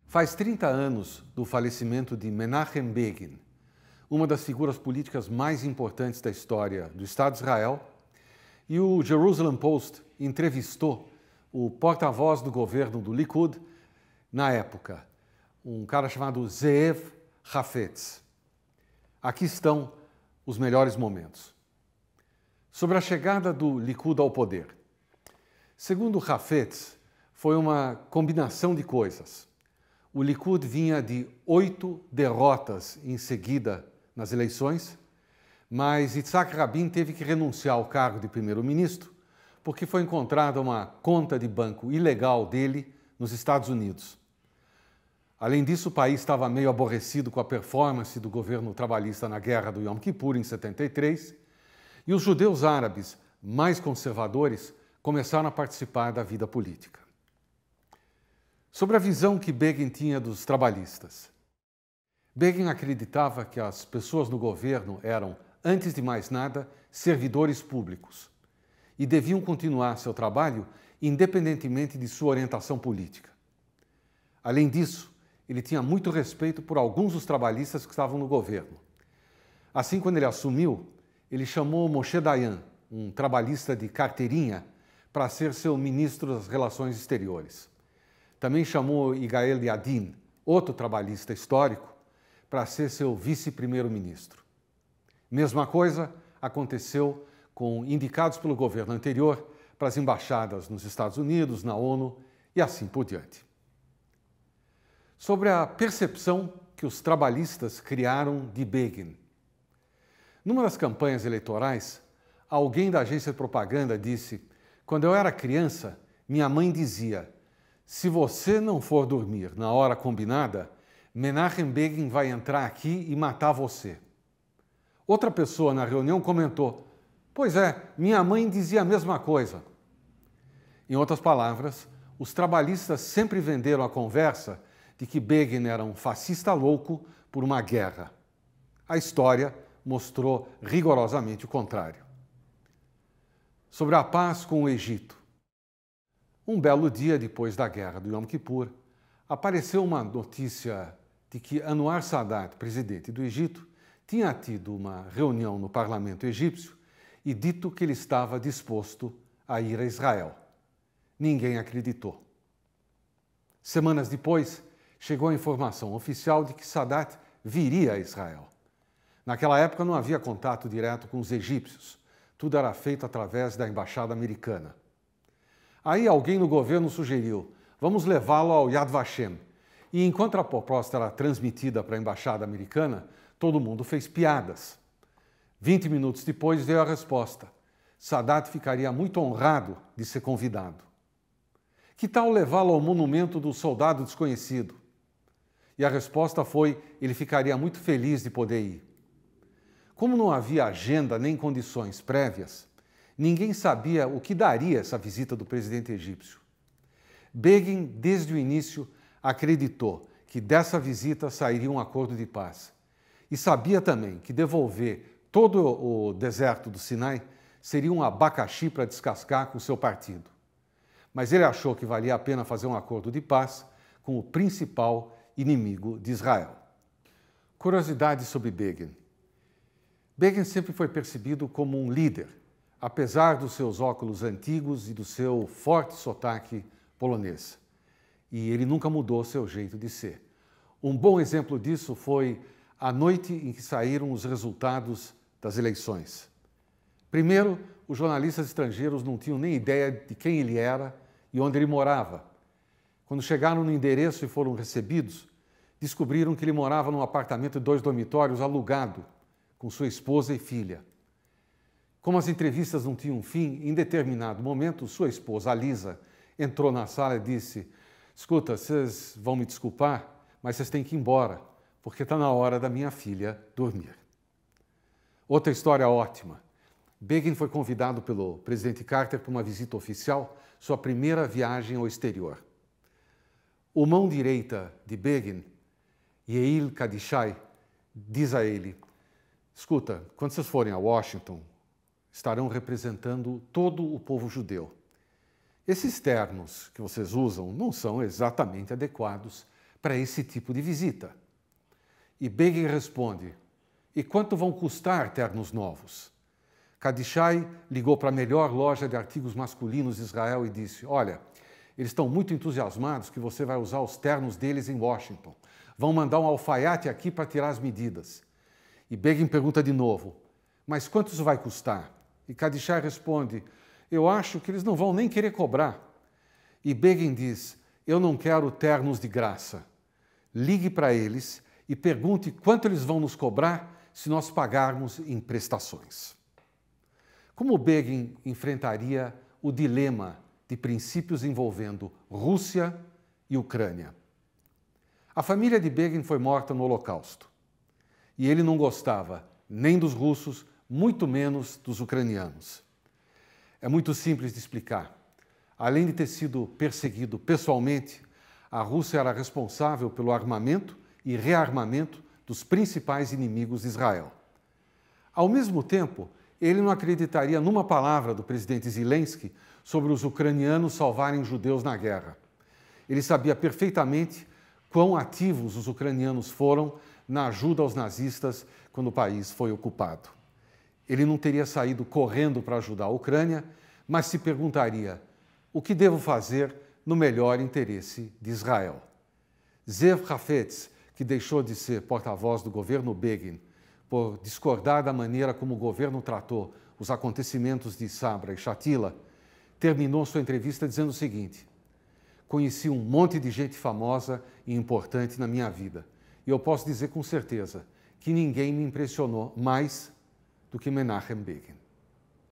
Faz 30 anos do falecimento de Menachem Begin, uma das figuras políticas mais importantes da história do Estado de Israel, e o Jerusalem Post entrevistou o porta-voz do governo do Likud na época, um cara chamado Zeev Hafetz. Aqui estão os melhores momentos. Sobre a chegada do Likud ao poder. Segundo Hafetz, foi uma combinação de coisas. O Likud vinha de 8 derrotas em seguida nas eleições, mas Yitzhak Rabin teve que renunciar ao cargo de primeiro-ministro porque foi encontrada uma conta de banco ilegal dele nos Estados Unidos. Além disso, o país estava meio aborrecido com a performance do governo trabalhista na Guerra do Yom Kippur, em 73, e os judeus árabes mais conservadores começaram a participar da vida política. Sobre a visão que Begin tinha dos trabalhistas. Begin acreditava que as pessoas no governo eram, antes de mais nada, servidores públicos e deviam continuar seu trabalho independentemente de sua orientação política. Além disso, ele tinha muito respeito por alguns dos trabalhistas que estavam no governo. Assim, quando ele assumiu, ele chamou Moshe Dayan, um trabalhista de carteirinha, para ser seu ministro das Relações Exteriores. Também chamou Yigael Yadin, outro trabalhista histórico, para ser seu vice-primeiro-ministro. Mesma coisa aconteceu com indicados pelo governo anterior para as embaixadas nos Estados Unidos, na ONU e assim por diante. Sobre a percepção que os trabalhistas criaram de Begin. Numa das campanhas eleitorais, alguém da agência de propaganda disse: "Quando eu era criança, minha mãe dizia: se você não for dormir na hora combinada, Menachem Begin vai entrar aqui e matar você." Outra pessoa na reunião comentou: "Pois é, minha mãe dizia a mesma coisa." Em outras palavras, os trabalhistas sempre venderam a conversa de que Begin era um fascista louco por uma guerra. A história mostrou rigorosamente o contrário. Sobre a paz com o Egito. Um belo dia depois da guerra do Yom Kippur, apareceu uma notícia de que Anwar Sadat, presidente do Egito, tinha tido uma reunião no parlamento egípcio e dito que ele estava disposto a ir a Israel. Ninguém acreditou. Semanas depois, chegou a informação oficial de que Sadat viria a Israel. Naquela época não havia contato direto com os egípcios, tudo era feito através da embaixada americana. Aí alguém no governo sugeriu: vamos levá-lo ao Yad Vashem. E enquanto a proposta era transmitida para a embaixada americana, todo mundo fez piadas. 20 minutos depois veio a resposta: Sadat ficaria muito honrado de ser convidado. Que tal levá-lo ao monumento do soldado desconhecido? E a resposta foi: ele ficaria muito feliz de poder ir. Como não havia agenda nem condições prévias, ninguém sabia o que daria essa visita do presidente egípcio. Begin, desde o início, acreditou que dessa visita sairia um acordo de paz. E sabia também que devolver todo o deserto do Sinai seria um abacaxi para descascar com seu partido. Mas ele achou que valia a pena fazer um acordo de paz com o principal inimigo de Israel. Curiosidade sobre Begin. Begin sempre foi percebido como um líder, apesar dos seus óculos antigos e do seu forte sotaque polonês. E ele nunca mudou seu jeito de ser. Um bom exemplo disso foi a noite em que saíram os resultados das eleições. Primeiro, os jornalistas estrangeiros não tinham nem ideia de quem ele era e onde ele morava. Quando chegaram no endereço e foram recebidos, descobriram que ele morava num apartamento de 2 dormitórios alugado, com sua esposa e filha. Como as entrevistas não tinham fim, em determinado momento, sua esposa, a Lisa, entrou na sala e disse: "Escuta, vocês vão me desculpar, mas vocês têm que ir embora, porque está na hora da minha filha dormir." Outra história ótima. Begin foi convidado pelo presidente Carter para uma visita oficial, sua primeira viagem ao exterior. O mão direita de Begin, Yeil Kadishai, diz a ele: "Escuta, quando vocês forem a Washington, estarão representando todo o povo judeu. Esses ternos que vocês usam não são exatamente adequados para esse tipo de visita. E Begin responde: e quanto vão custar ternos novos? Kadishai ligou para a melhor loja de artigos masculinos de Israel e disse: olha, eles estão muito entusiasmados que você vai usar os ternos deles em Washington. Vão mandar um alfaiate aqui para tirar as medidas. E Begin pergunta de novo: mas quanto isso vai custar? E Kadishai responde: eu acho que eles não vão nem querer cobrar. E Begin diz: eu não quero ternos de graça. Ligue para eles e pergunte quanto eles vão nos cobrar se nós pagarmos em prestações. Como Begin enfrentaria o dilema de princípios envolvendo Rússia e Ucrânia? A família de Begin foi morta no Holocausto. E ele não gostava nem dos russos, muito menos dos ucranianos. É muito simples de explicar. Além de ter sido perseguido pessoalmente, a Rússia era responsável pelo armamento e rearmamento dos principais inimigos de Israel. Ao mesmo tempo, ele não acreditaria numa palavra do presidente Zelensky sobre os ucranianos salvarem judeus na guerra. Ele sabia perfeitamente quão ativos os ucranianos foram na ajuda aos nazistas quando o país foi ocupado. Ele não teria saído correndo para ajudar a Ucrânia, mas se perguntaria: o que devo fazer no melhor interesse de Israel? Zev Hafetz, que deixou de ser porta-voz do governo Begin por discordar da maneira como o governo tratou os acontecimentos de Sabra e Shatila, terminou sua entrevista dizendo o seguinte: conheci um monte de gente famosa e importante na minha vida, e eu posso dizer com certeza que ninguém me impressionou mais do que Menachem Begin.